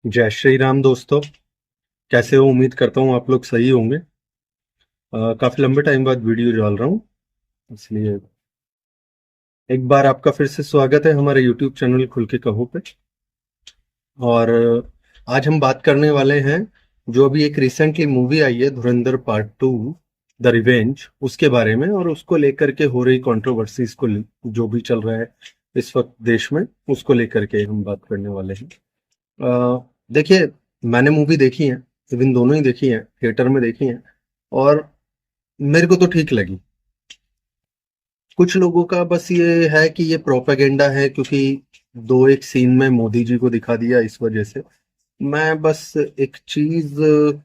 जय श्री राम दोस्तों। कैसे हो? उम्मीद करता हूँ आप लोग सही होंगे। काफी लंबे टाइम बाद वीडियो डाल रहा हूँ, इसलिए एक बार आपका फिर से स्वागत है हमारे यूट्यूब चैनल खुल के कहो पे। और आज हम बात करने वाले हैं जो अभी एक रिसेंटली मूवी आई है, धुरंधर पार्ट 2 द रिवेंज, उसके बारे में और उसको लेकर के हो रही कंट्रोवर्सीज को जो भी चल रहा है इस वक्त देश में, उसको लेकर के हम बात करने वाले हैं। देखिए, मैंने मूवी देखी है, इवन दोनों ही देखी है, थिएटर में देखी है, और मेरे को तो ठीक लगी। कुछ लोगों का बस ये है कि ये प्रोपेगेंडा है, क्योंकि दो एक सीन में मोदी जी को दिखा दिया, इस वजह से। मैं बस एक चीज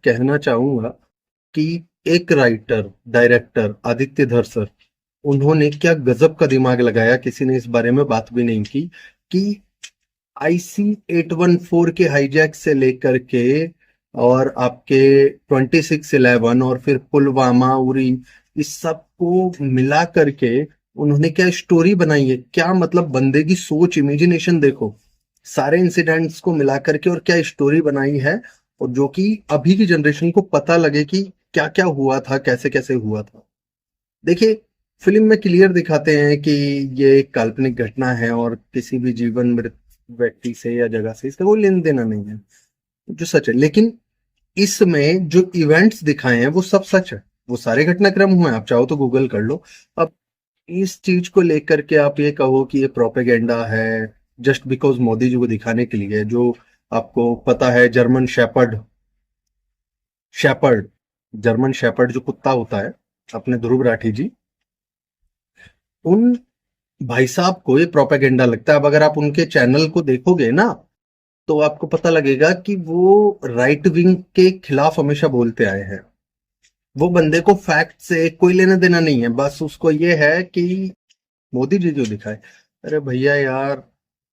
कहना चाहूंगा कि एक राइटर डायरेक्टर आदित्य धर सर, उन्होंने क्या गजब का दिमाग लगाया, किसी ने इस बारे में बात भी नहीं की कि IC-814 के हाईजैक से लेकर के और आपके 26/11 और फिर पुलवामा उरी, इस सब को मिला करके उन्होंने क्या स्टोरी बनाई है। क्या मतलब, बंदे की सोच, इमेजिनेशन देखो, सारे इंसिडेंट्स को मिला करके और क्या स्टोरी बनाई है। और जो कि अभी की जनरेशन को पता लगे कि क्या क्या हुआ था, कैसे कैसे हुआ था। देखिए, फिल्म में क्लियर दिखाते हैं कि ये एक काल्पनिक घटना है और किसी भी जीवन मृत व्यक्ति से या जगह से इसका कोई लेन देना नहीं है, जो सच है। लेकिन इसमें जो इवेंट्स दिखाए हैं वो सब सच है, वो सारे घटनाक्रम हुए हैं, आप चाहो तो गूगल कर लो। अब इस चीज को लेकर के आप ये कहो कि ये प्रोपेगेंडा है जस्ट बिकॉज मोदी जी को दिखाने के लिए, जो आपको पता है German shepherd shepherd German shepherd जो कुत्ता होता है, अपने ध्रुव राठी जी, उन भाई साहब को ये प्रोपेगेंडा लगता है। अब अगर आप उनके चैनल को देखोगे ना, तो आपको पता लगेगा कि वो राइट विंग के खिलाफ हमेशा बोलते आए हैं। वो बंदे को फैक्ट से कोई लेना देना नहीं है, बस उसको ये है कि मोदी जी जो दिखाए। अरे भैया यार,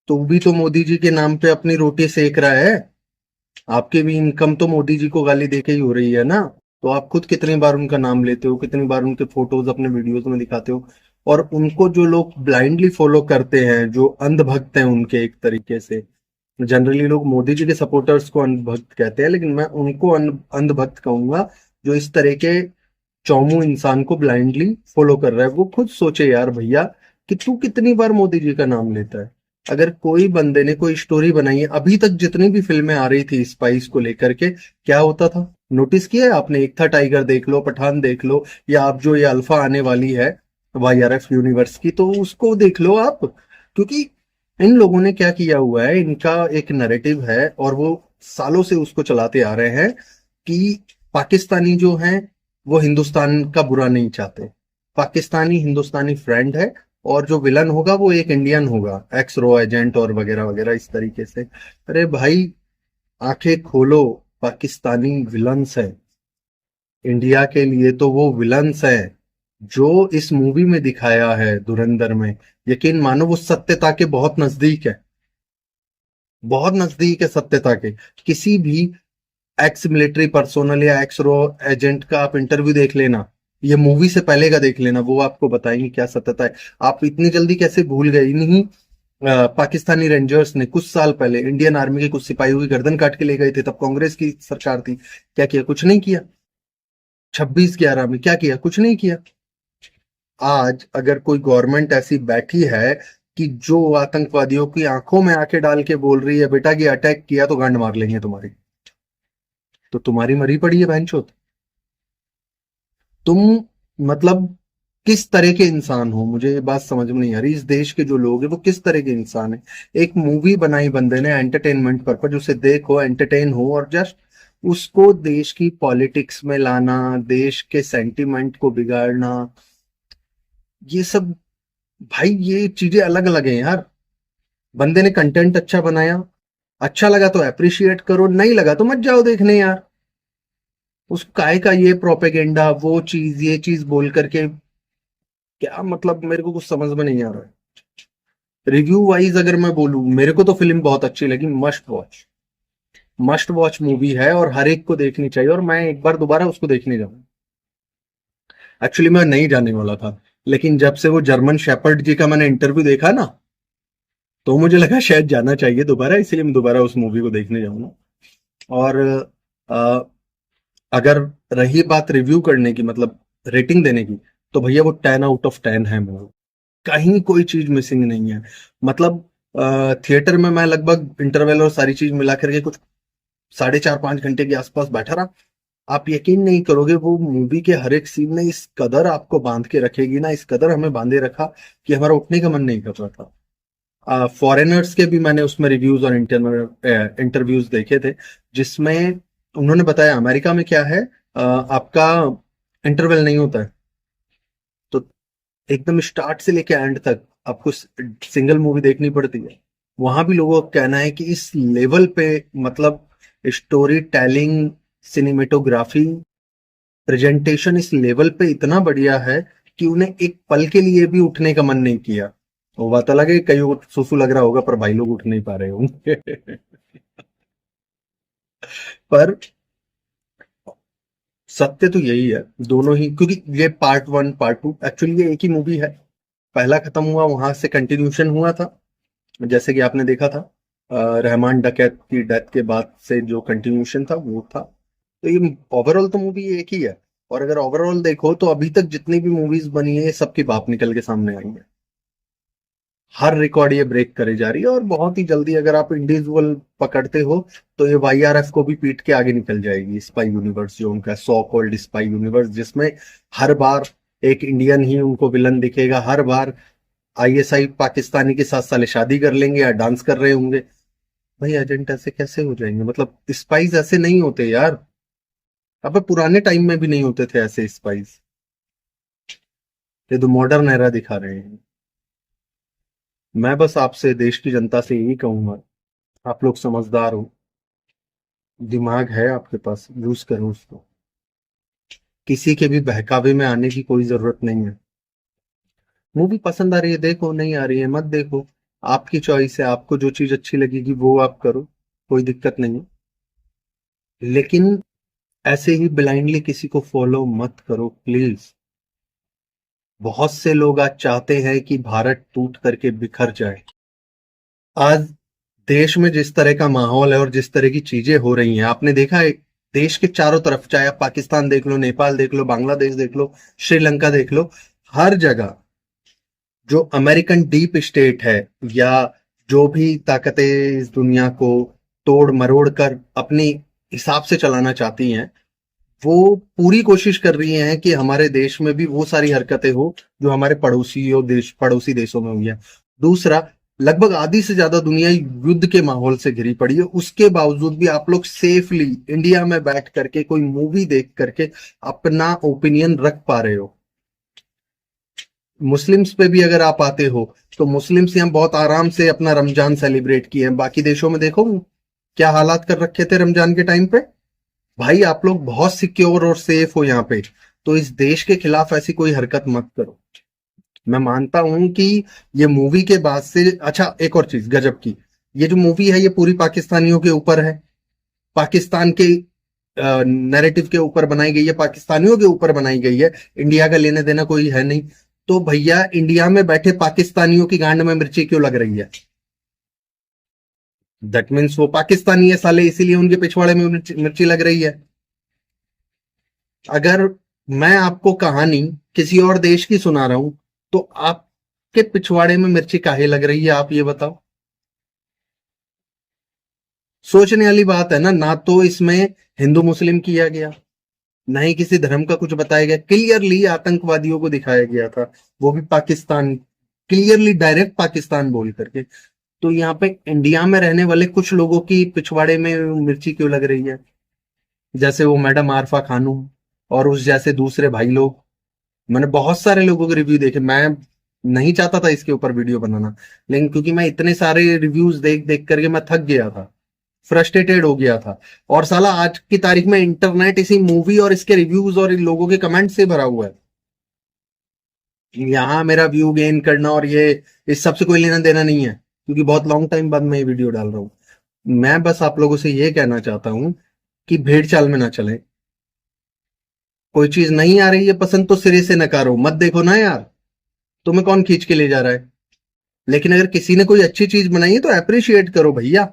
तू भी तो मोदी जी के नाम पे अपनी रोटी सेक रहा है। आपकी भी इनकम तो मोदी जी को गाली देके ही हो रही है ना। तो आप खुद कितनी बार उनका नाम लेते हो, कितनी बार उनके फोटोज अपने वीडियोस में दिखाते हो। और उनको जो लोग ब्लाइंडली फॉलो करते हैं, जो अंधभक्त हैं उनके, एक तरीके से जनरली लोग मोदी जी के सपोर्टर्स को अंधभक्त कहते हैं, लेकिन मैं उनको अंधभक्त कहूंगा जो इस तरह के चौमू इंसान को ब्लाइंडली फॉलो कर रहा है। वो खुद सोचे यार भैया कि तू कितनी बार मोदी जी का नाम लेता है। अगर कोई बंदे ने कोई स्टोरी बनाई है, अभी तक जितनी भी फिल्में आ रही थी स्पाइस को लेकर के, क्या होता था? नोटिस किया है आपने? एक था टाइगर देख लो, पठान देख लो, या आप जो ये अल्फा आने वाली है YRF यूनिवर्स की, तो उसको देख लो आप। क्योंकि इन लोगों ने क्या किया हुआ है, इनका एक नैरेटिव है और वो सालों से उसको चलाते आ रहे हैं कि पाकिस्तानी जो हैं वो हिंदुस्तान का बुरा नहीं चाहते। पाकिस्तानी हिंदुस्तानी फ्रेंड है, और जो विलन होगा वो एक इंडियन होगा, एक्स रो एजेंट और वगैरह वगैरह इस तरीके से। अरे भाई, आंखें खोलो, पाकिस्तानी विलन्स है। इंडिया के लिए तो वो विलन्स है। जो इस मूवी में दिखाया है धुरंधर में, यकीन मानो वो सत्यता के बहुत नजदीक है, बहुत नजदीक है सत्यता के। किसी भी एक्स मिलिट्री पर्सोनल या एक्स रो एजेंट का आप इंटरव्यू देख लेना, ये मूवी से पहले का देख लेना, वो आपको बताएंगे क्या सत्यता है। आप इतनी जल्दी कैसे भूल गए? नहीं, पाकिस्तानी रेंजर्स ने कुछ साल पहले इंडियन आर्मी के कुछ सिपाहियों की गर्दन काट के ले गए थे, तब कांग्रेस की सरकार थी। क्या किया? कुछ नहीं किया। 26/11 में क्या किया? कुछ नहीं किया। आज अगर कोई गवर्नमेंट ऐसी बैठी है कि जो आतंकवादियों की आंखों में आंखें डाल के बोल रही है बेटा कि अटैक किया तो गांड मार लेंगे तुम्हारी, तो तुम्हारी मरी पड़ी है बहनचोद। तुम मतलब किस तरह के इंसान हो, मुझे ये बात समझ में नहीं आ रही। इस देश के जो लोग हैं वो किस तरह के इंसान है। एक मूवी बनाई बंदे ने एंटरटेनमेंट पर्पज, उसे देखो, एंटरटेन हो, और जस्ट उसको देश की पॉलिटिक्स में लाना, देश के सेंटिमेंट को बिगाड़ना, ये सब, भाई ये चीजें अलग अलग हैं यार। बंदे ने कंटेंट अच्छा बनाया, अच्छा लगा तो अप्रिशिएट करो, नहीं लगा तो मत जाओ देखने यार। उस काय का ये प्रोपेगेंडा, वो चीज ये चीज बोल करके क्या मतलब, मेरे को कुछ समझ में नहीं आ रहा है। रिव्यू वाइज अगर मैं बोलूं, मेरे को तो फिल्म बहुत अच्छी लगी। मस्ट वॉच मूवी है और हर एक को देखनी चाहिए, और मैं एक बार दोबारा उसको देखने जाऊंगा। एक्चुअली मैं नहीं जाने वाला था, लेकिन जब से वो जर्मन शेपर्ड जी का मैंने इंटरव्यू देखा ना, तो मुझे लगा शायद जाना चाहिए दोबारा, इसलिए मैं दोबारा उस मूवी को देखने जाऊंगा। और अ, अगर रही बात रिव्यू करने की, मतलब रेटिंग देने की, तो भैया वो 10 आउट ऑफ 10 है मूवी। कहीं कोई चीज मिसिंग नहीं है। मतलब थिएटर में मैं लगभग इंटरवल और सारी चीज मिला करके कुछ 4.5-5 घंटे के आसपास बैठा रहा। आप यकीन नहीं करोगे, वो मूवी के हर एक सीन ने इस कदर आपको बांध के रखेगी ना, इस कदर हमें बांधे रखा कि हमारा उठने का मन नहीं कर रहा था। फॉरेनर्स के भी मैंने उसमें रिव्यूज और इंटरव्यूज देखे थे, जिसमें उन्होंने बताया अमेरिका में क्या है, आपका इंटरवल नहीं होता है। तो एकदम स्टार्ट से लेके एंड तक आपको सिंगल मूवी देखनी पड़ती है। वहां भी लोगों का कहना है कि इस लेवल पे, मतलब स्टोरी टेलिंग, सिनेमेटोग्राफी, प्रेजेंटेशन इस लेवल पे इतना बढ़िया है कि उन्हें एक पल के लिए भी उठने का मन नहीं किया। वो बात अलग है, कई को सुसु लग रहा होगा, पर भाई लोग उठ नहीं पा रहे होंगे। पर सत्य तो यही है, दोनों ही, क्योंकि ये पार्ट 1 पार्ट 2 एक्चुअली ये एक ही मूवी है। पहला खत्म हुआ, वहां से कंटिन्यूशन हुआ था, जैसे कि आपने देखा था। रहमान डकैत की डेथ के बाद से जो कंटिन्यूशन था वो था। तो ये ओवरऑल तो मूवी एक ही है। और अगर ओवरऑल देखो तो अभी तक जितनी भी मूवीज बनी है, ये सबकी बाप निकल के सामने आई है। हर रिकॉर्ड ये ब्रेक करे जा रही है, और बहुत ही जल्दी अगर आप इंडिविजुअल पकड़ते हो तो ये वाईआरएफ को भी पीट के आगे निकल जाएगी। स्पाई यूनिवर्स जो उनका सो कॉल्ड स्पाई यूनिवर्स, जिसमें हर बार एक इंडियन ही उनको विलन दिखेगा। हर बार आईएसआई पाकिस्तानी के साथ साले शादी कर लेंगे या डांस कर रहे होंगे। भाई एजेंट ऐसे कैसे हो जाएंगे? मतलब स्पाइस ऐसे नहीं होते यार। अब पुराने टाइम में भी नहीं होते थे ऐसे स्पाइस। ये तो मॉडर्न एरा दिखा रहे हैं। मैं बस आपसे, देश की जनता से यही कहूंगा, आप लोग समझदार हो, दिमाग है आपके पास, यूज करो उसको। किसी के भी बहकावे में आने की कोई जरूरत नहीं है। मूवी पसंद आ रही है देखो, नहीं आ रही है मत देखो। आपकी चॉइस है, आपको जो चीज अच्छी लगेगी वो आप करो, कोई दिक्कत नहीं है। लेकिन ऐसे ही ब्लाइंडली किसी को फॉलो मत करो प्लीज। बहुत से लोग आज चाहते हैं कि भारत टूट करके बिखर जाए। आज देश में जिस तरह का माहौल है और जिस तरह की चीजें हो रही हैं, आपने देखा है, देश के चारों तरफ, चाहे आप पाकिस्तान देख लो, नेपाल देख लो, बांग्लादेश देख लो, श्रीलंका देख लो, हर जगह जो अमेरिकन डीप स्टेट है, या जो भी ताकतें इस दुनिया को तोड़ मरोड़ कर अपनी हिसाब से चलाना चाहती हैं, वो पूरी कोशिश कर रही हैं कि हमारे देश में भी वो सारी हरकतें हो जो हमारे पड़ोसी देशों में हुई है। दूसरा, लगभग आधी से ज्यादा दुनिया युद्ध के माहौल से घिरी पड़ी है, उसके बावजूद भी आप लोग सेफली इंडिया में बैठ करके कोई मूवी देख करके अपना ओपिनियन रख पा रहे हो। मुस्लिम्स पे भी अगर आप आते हो, तो मुस्लिम्स यहाँ बहुत आराम से अपना रमजान सेलिब्रेट किए हैं। बाकी देशों में देखो क्या हालात कर रखे थे रमजान के टाइम पे। भाई आप लोग बहुत सिक्योर और सेफ हो यहाँ पे, तो इस देश के खिलाफ ऐसी कोई हरकत मत करो। मैं मानता हूं कि ये मूवी के बाद से, अच्छा एक और चीज गजब की, ये जो मूवी है ये पूरी पाकिस्तानियों के ऊपर है, पाकिस्तान के नैरेटिव के ऊपर बनाई गई है, पाकिस्तानियों के ऊपर बनाई गई है। इंडिया का लेने देना कोई है नहीं। तो भैया इंडिया में बैठे पाकिस्तानियों की गांड में मिर्ची क्यों लग रही है? दैट मीन्स वो पाकिस्तानी है साले, इसीलिए उनके पिछवाड़े में मिर्ची लग रही है। अगर मैं आपको कहानी किसी और देश की सुना रहा हूं, तो आपके पिछवाड़े में मिर्ची काहे लग रही है, आप ये बताओ। सोचने वाली बात है ना। ना तो इसमें हिंदू मुस्लिम किया गया, ना ही किसी धर्म का कुछ बताया गया, क्लियरली आतंकवादियों को दिखाया गया था, वो भी पाकिस्तान, क्लियरली डायरेक्ट पाकिस्तान बोल करके। तो यहाँ पे इंडिया में रहने वाले कुछ लोगों की पिछवाड़े में मिर्ची क्यों लग रही है? जैसे वो मैडम आरफा खानूम और उस जैसे दूसरे भाई लोग। मैंने बहुत सारे लोगों के रिव्यू देखे। मैं नहीं चाहता था इसके ऊपर वीडियो बनाना, लेकिन क्योंकि मैं इतने सारे रिव्यूज देख देख करके मैं थक गया था, फ्रस्ट्रेटेड हो गया था। और साला आज की तारीख में इंटरनेट इसी मूवी और इसके रिव्यूज और इन लोगों के कमेंट से भरा हुआ है। यहाँ मेरा व्यू गेन करना और ये इस सब से कोई लेना देना नहीं है, क्योंकि बहुत लॉन्ग टाइम बाद मैं ये वीडियो डाल रहा हूँ। मैं बस आप लोगों से ये कहना चाहता हूँ कि भेड़ चाल में ना चले। कोई चीज नहीं आ रही है पसंद तो सिरे से नकारो, मत देखो ना यार, तुम्हें कौन खींच के ले जा रहा है। लेकिन अगर किसी ने कोई अच्छी चीज बनाई है तो अप्रिशिएट करो भैया।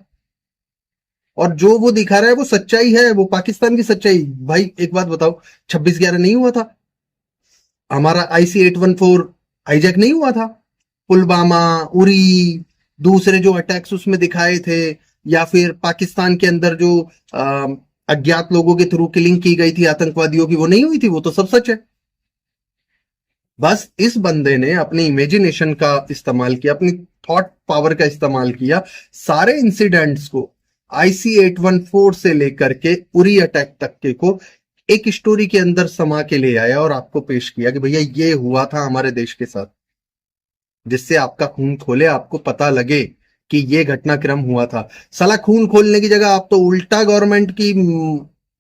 और जो वो दिखा रहा है वो सच्चाई है, वो पाकिस्तान की सच्चाई। भाई एक बात बताओ, 26/11 नहीं हुआ था? हमारा IC-814 हाईजैक नहीं हुआ था? पुलवामा, उरी, दूसरे जो अटैक्स उसमें दिखाए थे, या फिर पाकिस्तान के अंदर जो अज्ञात लोगों के थ्रू किलिंग की गई थी आतंकवादियों की, वो नहीं हुई थी? वो तो सब सच है। बस इस बंदे ने अपनी इमेजिनेशन का इस्तेमाल किया, अपनी थॉट पावर का इस्तेमाल किया, सारे इंसिडेंट्स को, IC-814 से लेकर के उरी अटैक तक के को एक स्टोरी के अंदर समा के ले आया और आपको पेश किया कि भैया ये हुआ था हमारे देश के साथ, जिससे आपका खून खोले, आपको पता लगे कि ये घटनाक्रम हुआ था। साला खून खोलने की जगह आप तो उल्टा गवर्नमेंट की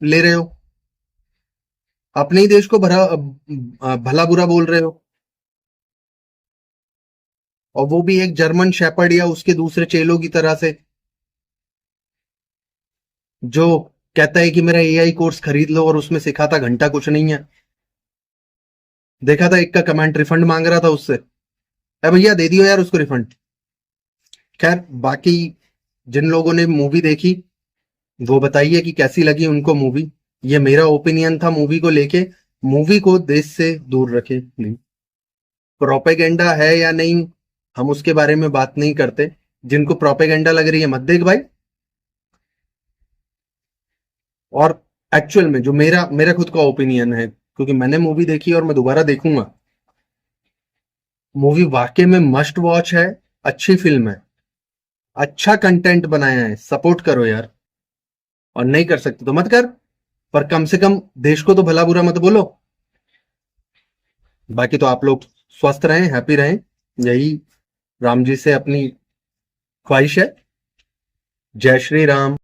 ले रहे हो, अपने ही देश को भला बुरा बोल रहे हो। और वो भी एक जर्मन शेपर्ड या उसके दूसरे चेलों की तरह से, जो कहता है कि मेरा AI कोर्स खरीद लो और उसमें सिखाता घंटा कुछ नहीं है। देखा था एक का कमेंट, रिफंड मांग रहा था उससे। अरे भैया दे दियो यार उसको रिफंड। खैर, बाकी जिन लोगों ने मूवी देखी वो बताइए कि कैसी लगी उनको मूवी। ये मेरा ओपिनियन था मूवी को लेके। मूवी को देश से दूर रखें प्लीज। प्रोपेगेंडा है या नहीं, हम उसके बारे में बात नहीं करते। जिनको प्रोपेगेंडा लग रही है मत देख भाई। और एक्चुअल में जो मेरा मेरा खुद का ओपिनियन है, क्योंकि मैंने मूवी देखी और मैं दोबारा देखूंगा, मूवी वाकई में मस्ट वॉच है। अच्छी फिल्म है, अच्छा कंटेंट बनाया है, सपोर्ट करो यार। और नहीं कर सकते तो मत कर, पर कम से कम देश को तो भला बुरा मत बोलो। बाकी तो आप लोग स्वस्थ रहें, हैप्पी रहें, यही राम जी से अपनी ख्वाहिश है। जय श्री राम।